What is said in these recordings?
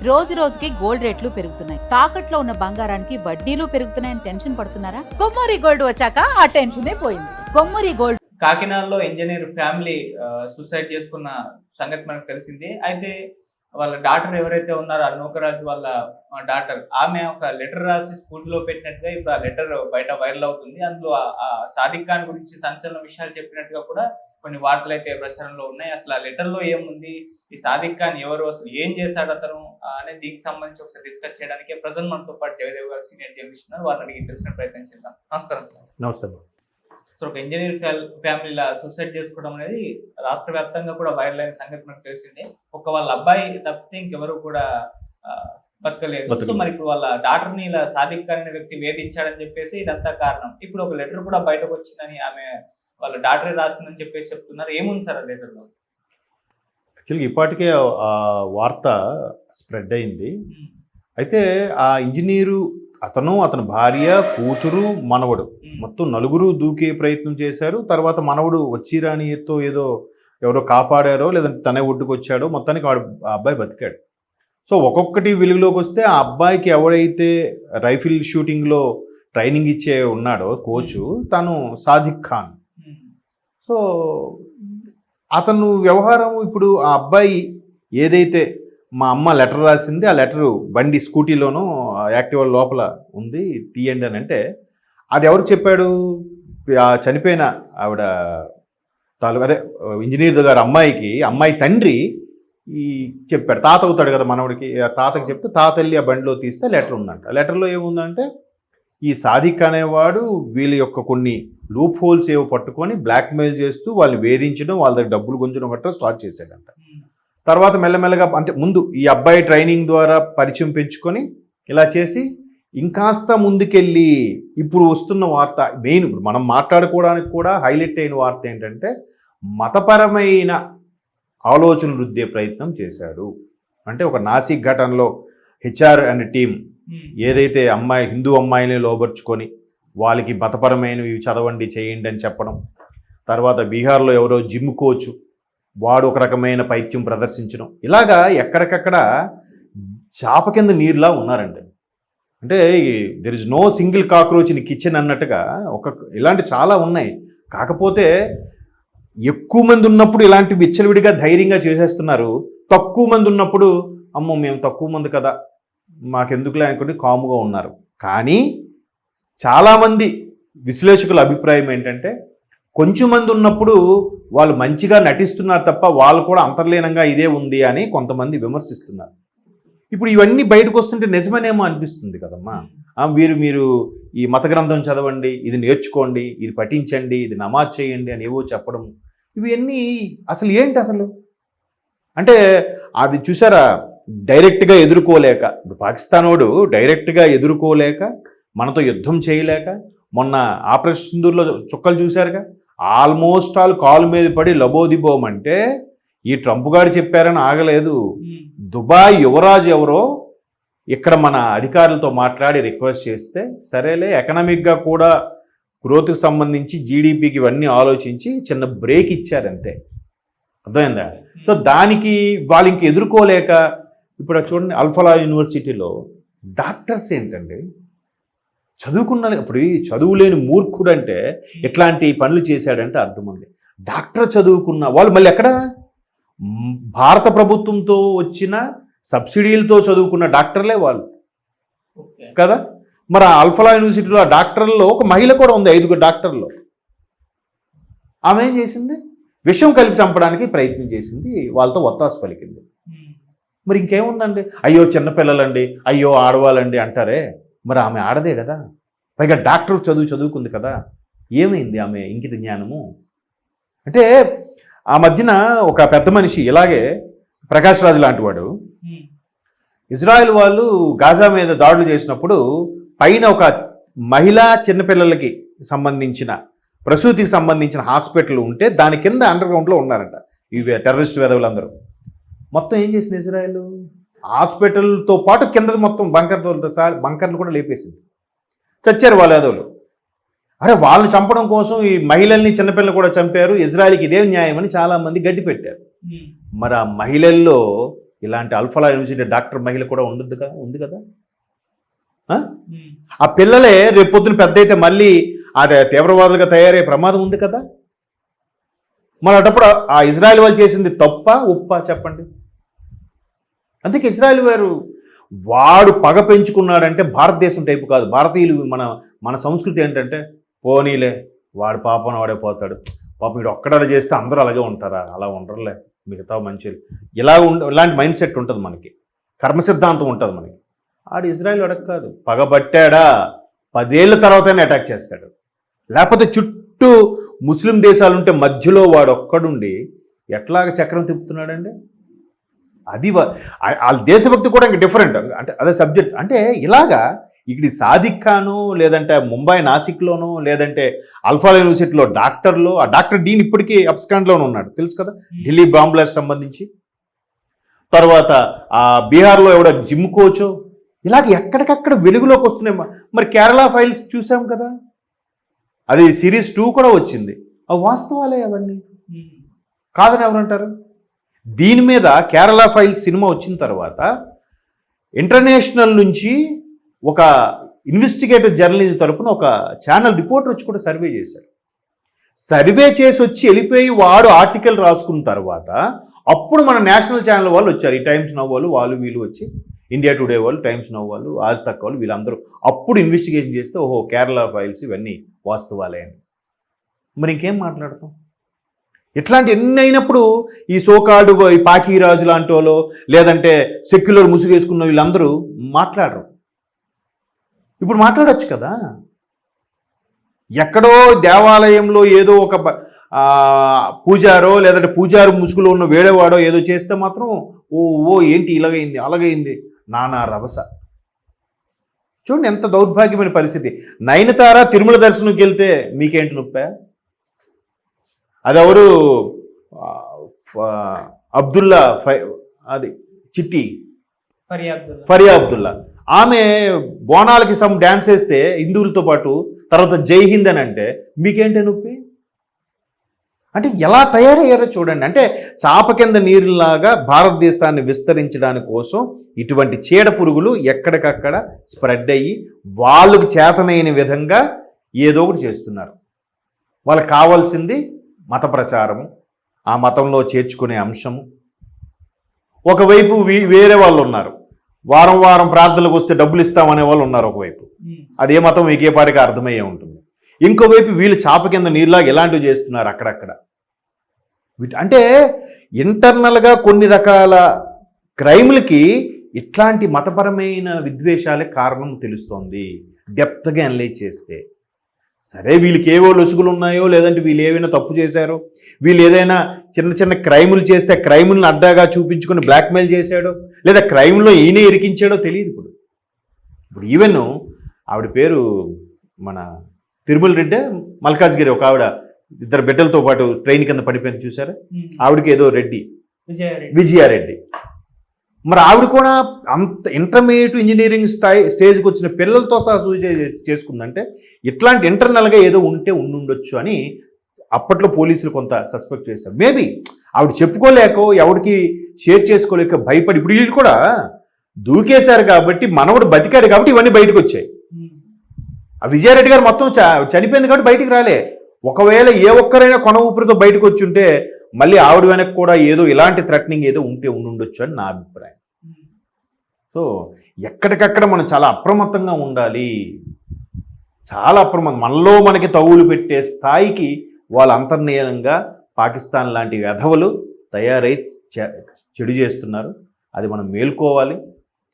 రోజు రోజుకి గోల్డ్ రేట్లు పెరుగుతున్నాయి. తాకట్లో ఉన్న బంగారానికి వడ్డీలు పెరుగుతున్నాయని టెన్షన్ పడుతున్నారా? కొమ్మూరి గోల్డ్ వచ్చాక ఆ టెన్షనే పోయింది. కొమ్మూరి గోల్డ్. కాకినాడలో ఇంజనీర్ ఫ్యామిలీ సూసైడ్ చేసుకున్న సంగతి మనకు తెలిసింది. అయితే వాళ్ళ డాటర్ ఎవరైతే ఉన్నారో నూకరాజు వాళ్ళ డాటర్, ఆమె ఒక లెటర్ రాసి స్కూల్లో పెట్టినట్టుగా ఇప్పుడు ఆ లెటర్ బయట వైరల్ అవుతుంది. అందులో ఆ సాదిక్ ఖాన్ గురించి సంచలన విషయాలు చెప్పినట్టుగా కూడా కొన్ని వార్తలు అయితే ప్రచారంలో ఉన్నాయి. అసలు ఆ లెటర్ లో ఏముంది, ఈ సాదిక్ ఖాన్ ఎవరు, అసలు ఏం చేశాడు అతను అనేది దీనికి సంబంధించి ఒకసారి డిస్కస్ చేయడానికి ప్రజెంట్ మనతో పాటు జయదేవ్ గారు సీనియర్ జర్నలిస్ట్ ఉన్నారు. వారిని అడిగి తెలిసిన ప్రయత్నం చేద్దాం. నమస్కారం సార్. నమస్తే. సో ఒక ఇంజనీర్ ఫ్యామిలీలా సూసైడ్ చేసుకోవడం అనేది రాష్ట్ర వ్యాప్తంగా కూడా వైరల్ అయిన సంగతి మనకు తెలిసిందే. ఒక వాళ్ళ అబ్బాయి తప్పితే ఇంకెవరు కూడా బతకలేదు. సో మరి ఇప్పుడు వాళ్ళ డాక్టర్ ని ఇలా సాదిక్ ఖాన్ అనే వ్యక్తి వేధించాడని చెప్పేసి ఇదంతా కారణం. ఇప్పుడు ఒక లెటర్ కూడా బయటకు వచ్చిందని ఆమె వాళ్ళ డాక్టరే రాసిందని చెప్పేసి చెప్తున్నారు. ఏముంది సార్ ఆ లెటర్ లో? యాక్చువల్గా ఇప్పటికే ఆ వార్త స్ప్రెడ్ అయింది. అయితే ఆ ఇంజనీరు అతని భార్య, కూతురు, మనవడు మొత్తం నలుగురు దూకే ప్రయత్నం చేశారు. తర్వాత మనవడు వచ్చిరానితో ఎవరో కాపాడారో లేదంటే తనే ఒడ్డుకొచ్చాడో మొత్తానికి ఆ అబ్బాయి బతికాడు. సో ఒక్కొక్కటి వెలుగులోకి వస్తే ఆ అబ్బాయికి ఎవడైతే రైఫిల్ షూటింగ్లో ట్రైనింగ్ ఇచ్చే ఉన్నాడో కోచు, తను సాదిక్ ఖాన్. సో అతను వ్యవహారం ఇప్పుడు ఆ అబ్బాయి ఏదైతే మా అమ్మ లెటర్ రాసింది, ఆ లెటరు బండి స్కూటీలోనూ యాక్టివా లోపల ఉంది, తీయండి అని అంటే అది ఎవరు చెప్పాడు? చనిపోయిన ఆవిడ అదే ఇంజనీర్ గారు అమ్మాయి తండ్రి చెప్పాడు. తాత అవుతాడు కదా మనవడికి, ఆ తాతకి చెప్తే తాత వెళ్ళి ఆ బండిలో తీస్తే లెటర్ ఉందంట. లెటర్లో ఏముందంటే ఈ సాదిక్ అనేవాడు వీళ్ళ యొక్క కొన్ని లూప్ హోల్స్ ఏవో పట్టుకొని బ్లాక్మెయిల్ చేస్తూ వాళ్ళని వేధించడం, వాళ్ళ దగ్గర డబ్బులు గుంజడం గట్రా స్టార్ట్ చేశాడంట. తర్వాత మెల్లమెల్లగా అంటే ముందు ఈ అబ్బాయి ట్రైనింగ్ ద్వారా పరిచయం పెంచుకొని ఇలా చేసి ఇంకాస్త ముందుకెళ్ళి ఇప్పుడు వస్తున్న వార్త మెయిన్ ఇప్పుడు మనం మాట్లాడుకోవడానికి కూడా హైలైట్ అయిన వార్త ఏంటంటే మతపరమైన ఆలోచనలు రుద్దే ప్రయత్నం చేశాడు. అంటే ఒక నాసిక్ ఘటనలో హెచ్ఆర్ అండ్ టీం ఏదైతే హిందూ అమ్మాయిని లోబర్చుకొని వాళ్ళకి మతపరమైనవి చదవండి చేయండి అని చెప్పడం, తర్వాత బీహార్లో ఎవరో జిమ్ కోచ్ వాడు ఒక రకమైన పైత్యం ప్రదర్శించడం, ఇలాగా ఎక్కడికక్కడ చాప కింద నీరులా ఉన్నారండి. అంటే there is no single cockroach in kitchen అన్నట్టుగా ఇలాంటి చాలా ఉన్నాయి. కాకపోతే ఎక్కువ మంది ఉన్నప్పుడు ఇలాంటి విచ్చలవిడిగా ధైర్యంగా చేసేస్తున్నారు. తక్కువ మంది ఉన్నప్పుడు అమ్మో మేము తక్కువ మంది కదా మాకెందుకులే అనుకుంటే కాముగా ఉన్నారు. కానీ చాలామంది విశ్లేషకుల అభిప్రాయం ఏంటంటే కొంచెం మంది ఉన్నప్పుడు వాళ్ళు మంచిగా నటిస్తున్నారు తప్ప వాళ్ళు కూడా అంతర్లీనంగా ఇదే ఉంది అని కొంతమంది విమర్శిస్తున్నారు. ఇప్పుడు ఇవన్నీ బయటకు వస్తుంటే నిజమేనేమో అనిపిస్తుంది కదమ్మా. మీరు ఈ మత గ్రంథం చదవండి, ఇది నేర్చుకోండి, ఇది పఠించండి, ఇది నమాజ్ చేయండి అని ఏవో చెప్పడం, ఇవన్నీ అసలు ఏంటి అసలు? అంటే అది చూసారా, డైరెక్ట్గా ఎదుర్కోలేక, ఇప్పుడు పాకిస్తాన్ వాడు డైరెక్ట్గా ఎదుర్కోలేక మనతో యుద్ధం చేయలేక మొన్న ఆపరేషన్ సింధూర్లో చుక్కలు చూశారుగా, ఆల్మోస్ట్ ఆల్ కాలు మీద పడి లబోదిబోమంటే ఈ ట్రంప్ గారు చెప్పారని ఆగలేదు. దుబాయ్ యువరాజు ఎవరో ఇక్కడ మన అధికారులతో మాట్లాడి రిక్వెస్ట్ చేస్తే సరేలే ఎకనామిక్గా కూడా గ్రోత్కి సంబంధించి జీడిపికి ఇవన్నీ ఆలోచించి చిన్న బ్రేక్ ఇచ్చారంతే. అర్థమైందా? సో దానికి వాళ్ళు ఇంక ఎదుర్కోలేక ఇప్పుడు చూడండి అల్ఫలా యూనివర్సిటీలో డాక్టర్స్ ఏంటండి చదువుకున్న, ఇప్పుడు చదువులేని మూర్ఖుడు అంటే ఎట్లాంటి పనులు చేశాడంటే అర్థం ఉంది. డాక్టర్ చదువుకున్న వాళ్ళు మళ్ళీ ఎక్కడ భారత ప్రభుత్వంతో వచ్చిన సబ్సిడీలతో చదువుకున్న డాక్టర్లే వాళ్ళు కదా. మరి ఆ అల్ఫలా యూనివర్సిటీలో ఆ డాక్టర్లో ఒక మహిళ కూడా ఉంది, 5 డాక్టర్లు. ఆమె ఏం చేసింది? విషం కలిపి చంపడానికి ప్రయత్నం చేసింది, వాళ్ళతో ఒత్తాసు పలికింది. మరి ఇంకేముందండి? అయ్యో చిన్నపిల్లలండి, అయ్యో ఆడవాళ్ళండి అంటారే, మరి ఆమె ఆడదే కదా, పైగా డాక్టర్ చదువుకుంది కదా, ఏమైంది ఆమె ఇంకిత జ్ఞానము? అంటే ఆ మధ్యన ఒక పెద్ద మనిషి ఇలాగే ప్రకాష్ రాజ్ లాంటి వాడు ఇజ్రాయెల్ వాళ్ళు గాజా మీద దాడులు చేసినప్పుడు పైన ఒక మహిళా చిన్నపిల్లలకి సంబంధించిన ప్రసూతికి సంబంధించిన హాస్పిటల్ ఉంటే దాని కింద అండర్ గ్రౌండ్లో ఉన్నారంట ఇవి టెర్రరిస్ట్ వెధవులందరూ. మొత్తం ఏం చేసింది ఇజ్రాయెల్? హాస్పిటల్తో పాటు కింద మొత్తం బంకర్లు కూడా లేపేసింది. చచ్చారు వాళ్ళు ఏదోలు. అరే వాళ్ళని చంపడం కోసం ఈ మహిళల్ని చిన్నపిల్లలు కూడా చంపారు, ఇజ్రాయెల్కి ఇదే న్యాయం అని చాలామంది గడ్డి పెట్టారు. మరి ఆ మహిళల్లో ఇలాంటి అల్ఫలా యూనివర్సిటీ డాక్టర్ మహిళ కూడా ఉంది కదా ఆ పిల్లలే రేపొద్దున పెద్ద అయితే మళ్ళీ అదే తీవ్రవాదులుగా తయారయ్యే ప్రమాదం ఉంది కదా. మరి అటప్పుడు ఆ ఇజ్రాయెల్ వాళ్ళు చేసింది తప్ప ఉప్ప చెప్పండి. అందుకే ఇజ్రాయెల్ వాడు పగ పెంచుకున్నాడంటే భారతదేశం టైపు కాదు. భారతీయులు మన సంస్కృతి ఏంటంటే పోనీలే వాడు పాపన వాడే పోతాడు, పాపం వీడు ఒక్కడాలు చేస్తే అందరూ అలాగే ఉంటారా, అలా ఉండరులే మిగతా మంచి ఇలాంటి మైండ్ సెట్ ఉంటుంది మనకి, కర్మ సిద్ధాంతం ఉంటుంది మనకి. ఆడు ఇజ్రాయెల్ అడగ కాదు, పగబట్టాడా 10 ఏళ్ళ తర్వాతనే అటాక్ చేస్తాడు. లేకపోతే చుట్టూ ముస్లిం దేశాలు ఉంటే మధ్యలో వాడు ఒక్కడుండి ఎట్లాగ చక్రం తిప్పుతున్నాడండి. అది వాళ్ళ దేశభక్తి కూడా ఇంకా డిఫరెంట్. అంటే అదే సబ్జెక్ట్. అంటే ఇలాగా ఇక్కడ సాదిక్ ఖాను, లేదంటే ముంబై నాసిక్లోనో, లేదంటే అల్ఫా యూనివర్సిటీలో డాక్టర్లు, ఆ డాక్టర్ డీన్ ఇప్పటికీ అప్స్కాండ్లోనే ఉన్నాడు తెలుసు కదా, ఢిల్లీ బాంబ్ బ్లాస్ట్ సంబంధించి. తర్వాత ఆ బీహార్లో ఎవడో జిమ్ కోచో, ఇలాగ ఎక్కడికక్కడ వెలుగులోకి వస్తున్నాయి. మరి కేరళ ఫైల్స్ చూసాం కదా, అది సిరీస్ 2 కూడా వచ్చింది. అవి వాస్తవాలే అవన్నీ, కాదని ఎవరంటారు. దీని మీద కేరళ ఫైల్స్ సినిమా వచ్చిన తర్వాత ఇంటర్నేషనల్ నుంచి ఒక ఇన్వెస్టిగేటివ్ జర్నలిజం తరపున ఒక ఛానల్ రిపోర్టర్ వచ్చి కూడా సర్వే చేశారు. సర్వే చేసి వచ్చి వెళ్ళిపోయి వాడు ఆర్టికల్ రాసుకున్న తర్వాత అప్పుడు మన నేషనల్ ఛానల్ వాళ్ళు వచ్చారు. ఈ టైమ్స్ నవ్ వాళ్ళు వీళ్ళు వచ్చి, ఇండియా టుడే వాళ్ళు, టైమ్స్ నవ్ వాళ్ళు, ఆజ్ తక్ వాళ్ళు, వీళ్ళందరూ అప్పుడు ఇన్వెస్టిగేషన్ చేస్తే ఓహో కేరళ ఫైల్స్ ఇవన్నీ వాస్తవాలే అని. మరి ఇంకేం మాట్లాడతాం. ఇట్లాంటి ఎన్ని అయినప్పుడు ఈ సోకాడు ఈ పాకీరాజు లాంటి వాళ్ళు, లేదంటే సెక్యులర్ ముసుగేసుకున్న వీళ్ళందరూ మాట్లాడరు. ఇప్పుడు మాట్లాడచ్చు కదా. ఎక్కడో దేవాలయంలో ఏదో ఒక పూజారో, లేదంటే పూజారు ముసుగులో ఉన్న వేడేవాడో ఏదో చేస్తే మాత్రం ఓ ఏంటి ఇలాగైంది అలాగైంది నానా రభస. చూడండి ఎంత దౌర్భాగ్యమైన పరిస్థితి. నయనతార తిరుమల దర్శనంకి వెళ్తే మీకేంటి నొప్పా? అదెవరు అబ్దుల్లా అది చిట్టి ఫరియా అబ్దుల్లా, ఆమె బోనాలకి సమ్ డ్యాన్స్ వేస్తే హిందువులతో పాటు, తర్వాత జై హింద్ అని అంటే మీకేంటే నొప్పి? అంటే ఎలా తయారయ్యారో చూడండి. అంటే చాప కింద నీరులాగా భారతదేశాన్ని విస్తరించడానికి కోసం ఇటువంటి చీడ పురుగులు ఎక్కడికక్కడ స్ప్రెడ్ అయ్యి వాళ్ళకు చేతనైన విధంగా ఏదో ఒకటి చేస్తున్నారు. వాళ్ళకి కావాల్సింది మత ప్రచారము, ఆ మతంలో చేర్చుకునే అంశము. ఒకవైపు వేరే వాళ్ళు ఉన్నారు, వారం వారం ప్రార్థనలకు వస్తే డబ్బులు ఇస్తామనే వాళ్ళు ఉన్నారు ఒకవైపు. అదే మతం మీకే పాటికి అర్థమయ్యే ఉంటుంది. ఇంకోవైపు వీళ్ళు చాప కింద నీరులాగా ఎలాంటివి చేస్తున్నారు అక్కడక్కడ. అంటే ఇంటర్నల్గా కొన్ని రకాల క్రైమ్లకి ఇట్లాంటి మతపరమైన విద్వేషాలే కారణం తెలుస్తోంది డెప్త్గా అనలైజ్ చేస్తే. సరే వీళ్ళకి ఏవో లొసుగులు ఉన్నాయో, లేదంటే వీళ్ళు ఏవైనా తప్పు చేశారో, వీళ్ళు ఏదైనా చిన్న చిన్న క్రైములు చేస్తే క్రైములను అడ్డాగా చూపించుకొని బ్లాక్మెయిల్ చేశాడో, లేదా క్రైమ్లో ఈయనే ఇరికించాడో తెలియదు. ఇప్పుడు ఈవెన్ ఆవిడ పేరు మన తిరుమల రెడ్డి మల్కాజ్గిరి, ఒక ఆవిడ 2 బిడ్డలతో పాటు ట్రైన్ కింద పడిపోయింది చూసారా, ఆవిడకి ఏదో రెడ్డి విజయారెడ్డి. మరి ఆవిడ కూడా అంత ఇంటర్మీడియట్ ఇంజనీరింగ్ స్టేజ్కి వచ్చిన పిల్లలతో సహా సూసైడ్ చేసుకుందంటే ఇట్లాంటి ఇంటర్నల్గా ఏదో ఉండుండొచ్చు అని అప్పట్లో పోలీసులు కొంత సస్పెక్ట్ చేశారు. మేబీ ఆవిడ చెప్పుకోలేకో, ఎవరికి షేర్ చేసుకోలేక భయపడి, ఇప్పుడు వీళ్ళు కూడా దూకేశారు కాబట్టి, మనవడు బతికాడు కాబట్టి ఇవన్నీ బయటకు వచ్చాయి. ఆ విజయారెడ్డి గారు మొత్తం చనిపోయింది కాబట్టి బయటికి రాలే. ఒకవేళ ఏ ఒక్కరైనా కొన ఊపిరితో బయటకు వచ్చి ఉంటే మళ్ళీ ఆవిడ వెనక్కి కూడా ఏదో ఇలాంటి థ్రెటనింగ్ ఏదో ఉండుండొచ్చు అని నా అభిప్రాయం. సో ఎక్కడికక్కడ మనం చాలా అప్రమత్తంగా ఉండాలి, చాలా మనలో మనకి తగులు పెట్టే స్థాయికి వాళ్ళు అంతర్లీనంగా పాకిస్తాన్ లాంటి వెధవలు తయారై చెడు చేస్తున్నారు. అది మనం మేల్కోవాలి.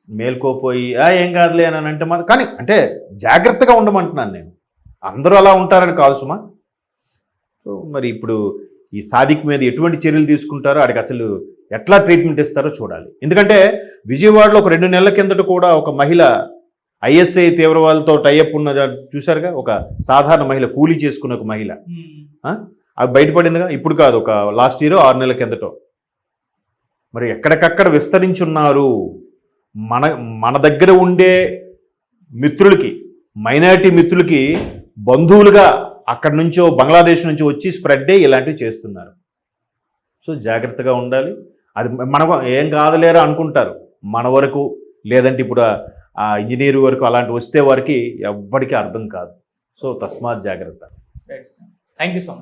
మేల్కోపోయి ఏం కాదులే అని అంటే మాత్రం, కానీ అంటే జాగ్రత్తగా ఉండమంటున్నాను నేను. అందరూ అలా ఉంటారని కాదు సుమా. సో మరి ఇప్పుడు ఈ సాదిక్ మీద ఎటువంటి చర్యలు తీసుకుంటారో, ఆడికి అసలు ఎట్లా ట్రీట్మెంట్ ఇస్తారో చూడాలి. ఎందుకంటే విజయవాడలో ఒక 2 నెలల కిందట కూడా ఒక మహిళ ఐఎస్ఐ తీవ్రవాదులతో టైఅప్ ఉన్న చూసారుగా, ఒక సాధారణ మహిళ, కూలీ చేసుకున్న ఒక మహిళ, అది బయటపడిందిగా. ఇప్పుడు కాదు, ఒక లాస్ట్ ఇయర్ 6 నెలల కిందటో. మరి ఎక్కడికక్కడ విస్తరించున్నారు. మన దగ్గర ఉండే మిత్రులకి, మైనారిటీ మిత్రులకి బంధువులుగా అక్కడి నుంచో బంగ్లాదేశ్ నుంచి వచ్చి స్ప్రెడ్ అయ్యి ఇలాంటివి చేస్తున్నారు. సో జాగ్రత్తగా ఉండాలి. అది మనకు ఏం కాదులేరా అనుకుంటారు. మన వరకు లేదంటే ఇప్పుడు ఆ ఇంజనీర్ వరకు అలాంటి వస్తే వారికి ఎవ్వడికి అర్థం కాదు. సో తస్మాత్ జాగ్రత్త. Thank you so much.